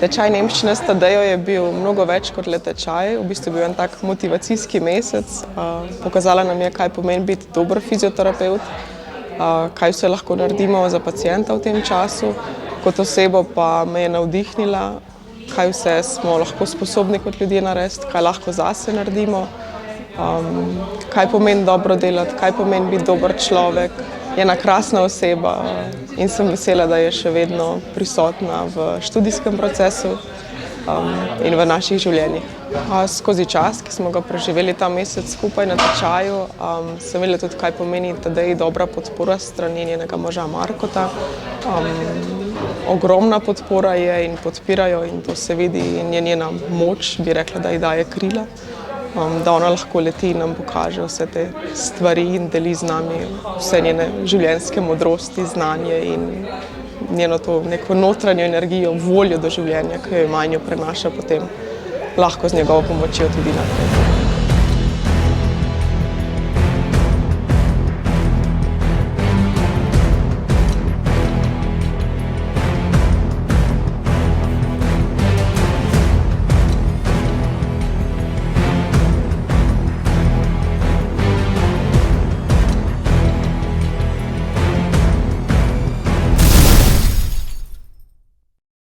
Tečaj nemščine s Tadejo je bil mnogo več kot le tečaj, v bistvu bil en tak motivacijski mesec. Pokazala nam je, kaj pomeni biti dober fizioterapevt, kaj vse lahko naredimo za pacienta v tem času. Kot osebo pa me je navdihnila, kaj vse smo lahko sposobni kot ljudje narediti, kaj lahko zase naredimo, kaj pomeni dobro delati, kaj pomeni biti dober človek. Je ena krasna oseba in sem vesela, da je še vedno prisotna v študijskem procesu in v naših življenjih. Skozi čas, ki smo ga preživeli ta mesec skupaj na tečaju, sem videla tudi, kaj pomeni Tadeji dobra podpora s strani njenega moža Markota. Ogromna podpora je in podpirajo in to se vidi in je njena moč, bi rekla, da ji daje krila. Da ona lahko leti in nam pokaže vse te stvari in deli z nami vse njene življenjske modrosti, znanje in njeno to neko notranjo energijo, voljo do življenja, ki jo ima in jo prenaša potem lahko z njegovo pomočjo tudi naprej.